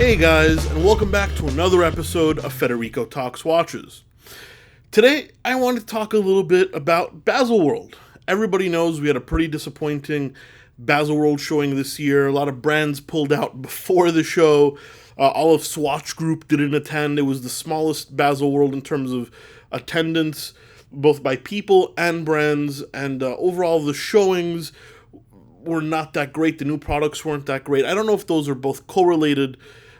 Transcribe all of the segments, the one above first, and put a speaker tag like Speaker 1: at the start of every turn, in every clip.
Speaker 1: Hey guys, and welcome back to another episode of Federico Talks Watches. Today, I want to talk a little bit about Baselworld. Everybody knows we had a pretty disappointing Baselworld showing this year. A lot of brands pulled out before the show. All of Swatch Group didn't attend. It was the smallest Baselworld in terms of attendance, both by people and brands, and overall the showings were not that great. The new products weren't that great. I don't know if those are both correlated,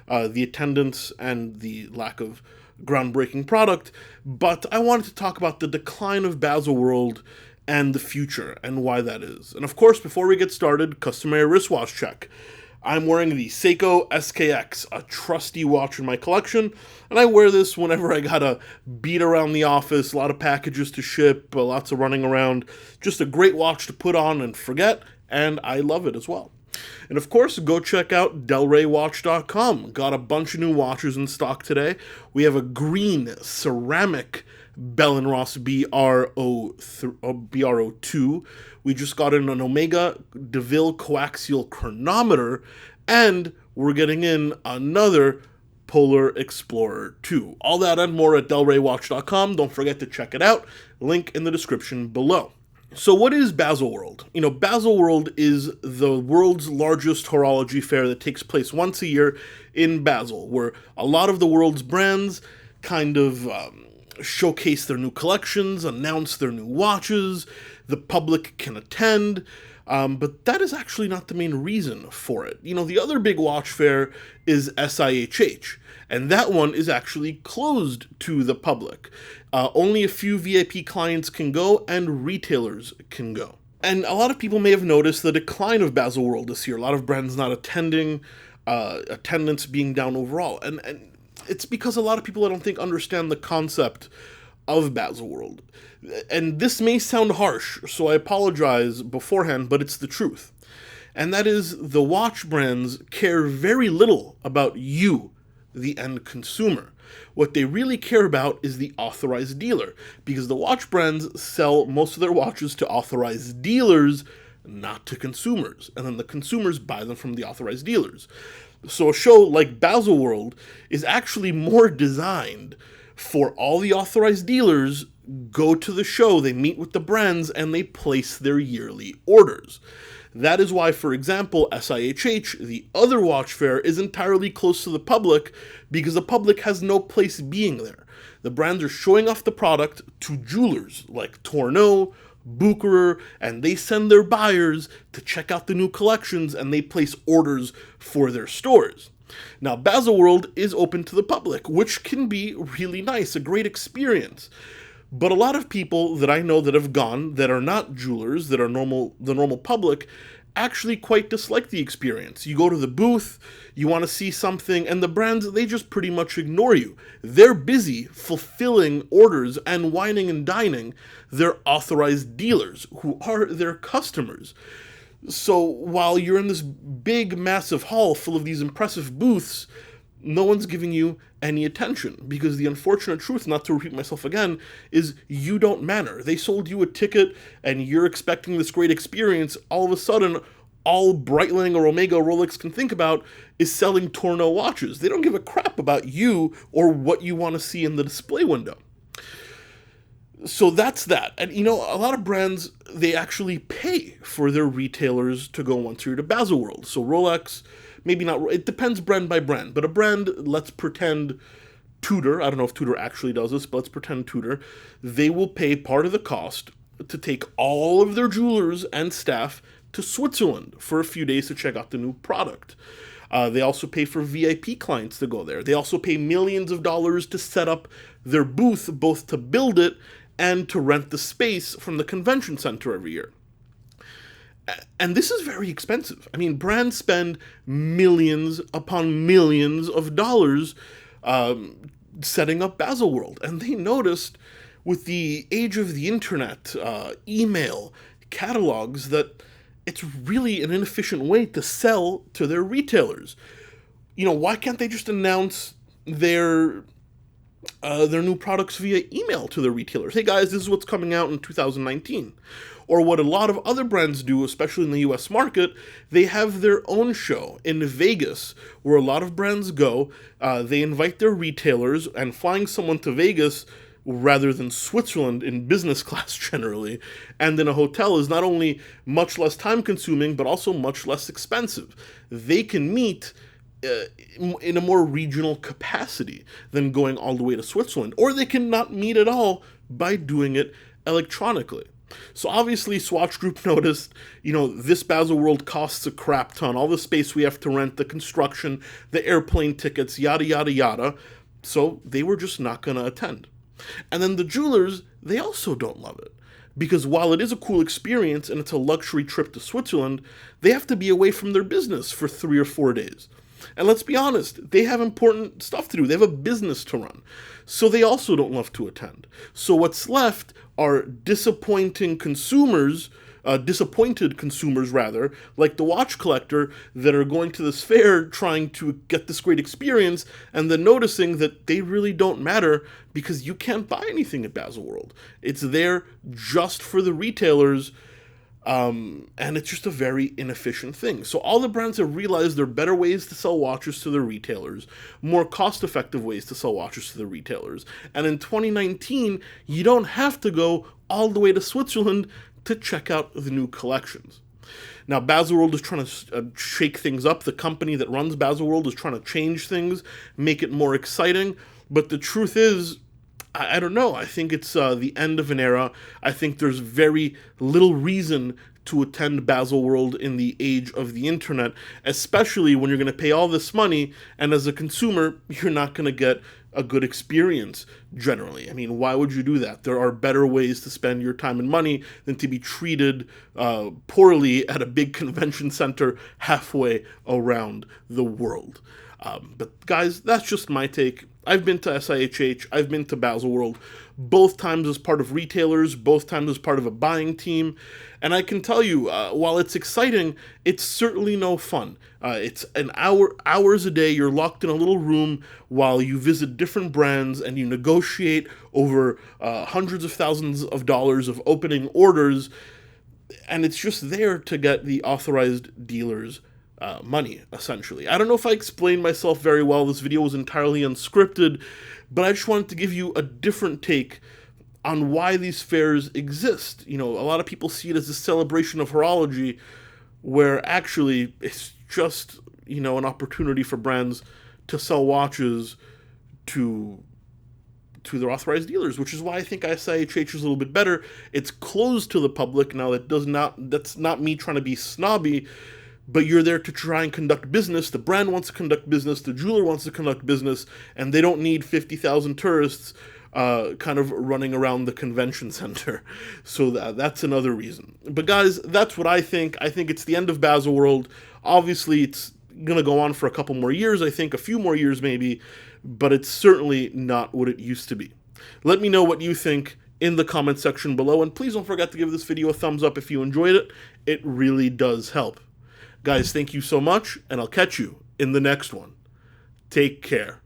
Speaker 1: the attendance and the lack of groundbreaking product, but I wanted to talk about the decline of Baselworld and the future and why that is. And of course, before we get started, customary wristwatch check. I'm wearing the Seiko SKX, a trusty watch in my collection, and I wear this whenever I gotta beat around the office, a lot of packages to ship, lots of running around. Just a great watch to put on and forget, and I love it as well. And of course, go check out delraywatch.com. Got a bunch of new watches in stock today. We have a green ceramic Bell & Ross BR02. We just got in an Omega DeVille coaxial chronometer, and we're getting in another Polar Explorer 2. All that and more at delraywatch.com. Don't forget to check it out. Link in the description below. So what is Baselworld? Baselworld is the world's largest horology fair that takes place once a year in Basel, where a lot of the world's brands kind of showcase their new collections, announce their new watches, the public can attend, but that is actually not the main reason for it. The other big watch fair is SIHH, and that one is actually closed to the public. Only a few VIP clients can go, and retailers can go. And a lot of people may have noticed the decline of Baselworld this year. A lot of brands not attending, attendance being down overall. And it's because a lot of people, I don't think, understand the concept of Baselworld. And this may sound harsh, so I apologize beforehand, but it's the truth. And that is, the watch brands care very little about you, the end consumer. What they really care about is the authorized dealer, because the watch brands sell most of their watches to authorized dealers, not to consumers, and then the consumers buy them from the authorized dealers. So a show like Baselworld is actually more designed for all the authorized dealers go to the show, they meet with the brands, and they place their yearly orders. That is why, for example, SIHH, the other watch fair, is entirely closed to the public because the public has no place being there. The brands are showing off the product to jewelers like Tourneau, Bucherer, and they send their buyers to check out the new collections and they place orders for their stores. Now, Baselworld is open to the public, which can be really nice, a great experience. But a lot of people that I know that have gone, that are not jewelers, that are the normal public, actually quite dislike the experience. You go to the booth, you want to see something, and the brands, they just pretty much ignore you. They're busy fulfilling orders and wining and dining their authorized dealers, who are their customers. So while you're in this big, massive hall full of these impressive booths, no one's giving you any attention, because the unfortunate truth, not to repeat myself again, is you don't matter. They sold you a ticket and you're expecting this great experience. All of a sudden, all Breitling or Omega or Rolex can think about is selling Tourneau watches. They don't give a crap about you or what you want to see in the display window. So that's that. And a lot of brands, they actually pay for their retailers to go once a year to Baselworld. So Rolex, maybe not, it depends brand by brand, but a brand, let's pretend Tudor, I don't know if Tudor actually does this, but let's pretend Tudor, they will pay part of the cost to take all of their jewelers and staff to Switzerland for a few days to check out the new product. They also pay for VIP clients to go there. They also pay millions of dollars to set up their booth, both to build it and to rent the space from the convention center every year. And this is very expensive. I mean, brands spend millions upon millions of dollars setting up Baselworld. And they noticed with the age of the internet, email, catalogs, that it's really an inefficient way to sell to their retailers. Why can't they just announce their their new products via email to their retailers. Hey guys, this is what's coming out in 2019. Or what a lot of other brands do, especially in the US market, they have their own show in Vegas, where a lot of brands go. They invite their retailers, and flying someone to Vegas rather than Switzerland in business class generally, and in a hotel is not only much less time consuming, but also much less expensive. They can meet in a more regional capacity than going all the way to Switzerland, or they can not meet at all by doing it electronically. So obviously Swatch Group noticed, this Baselworld costs a crap ton, all the space we have to rent, the construction, the airplane tickets, yada, yada, yada. So they were just not going to attend. And then the jewelers, they also don't love it. Because while it is a cool experience and it's a luxury trip to Switzerland, they have to be away from their business for 3 or 4 days. And let's be honest, they have important stuff to do. They have a business to run. So they also don't love to attend. So what's left are disappointed consumers, like the watch collector, that are going to this fair trying to get this great experience, and then noticing that they really don't matter because you can't buy anything at Baselworld. It's there just for the retailers, and it's just a very inefficient thing. So all the brands have realized there are better ways to sell watches to their retailers, more cost-effective ways to sell watches to the retailers. And in 2019, you don't have to go all the way to Switzerland to check out the new collections. Now, Baselworld is trying to shake things up. The company that runs Baselworld is trying to change things, make it more exciting. But the truth is, I don't know. I think it's the end of an era. I think there's very little reason to attend Baselworld in the age of the internet, especially when you're going to pay all this money, and as a consumer, you're not going to get a good experience generally. I mean, why would you do that? There are better ways to spend your time and money than to be treated poorly at a big convention center halfway around the world. But guys, that's just my take. I've been to SIHH, I've been to Baselworld, both times as part of retailers, both times as part of a buying team, and I can tell you, while it's exciting, it's certainly no fun. It's hours a day, you're locked in a little room while you visit different brands and you negotiate over hundreds of thousands of dollars of opening orders, and it's just there to get the authorized dealers money, essentially. I don't know if I explained myself very well. This video was entirely unscripted, but I just wanted to give you a different take on why these fairs exist. A lot of people see it as a celebration of horology, where actually it's just, an opportunity for brands to sell watches to their authorized dealers, which is why I think SIHH is a little bit better. It's closed to the public. Now, that's not me trying to be snobby, but you're there to try and conduct business. The brand wants to conduct business, the jeweler wants to conduct business, and they don't need 50,000 tourists kind of running around the convention center. So that's another reason. But guys, that's what I think. I think it's the end of Baselworld. Obviously, it's going to go on for a couple more years, I think, a few more years maybe, but it's certainly not what it used to be. Let me know what you think in the comment section below, and please don't forget to give this video a thumbs up if you enjoyed it. It really does help. Guys, thank you so much, and I'll catch you in the next one. Take care.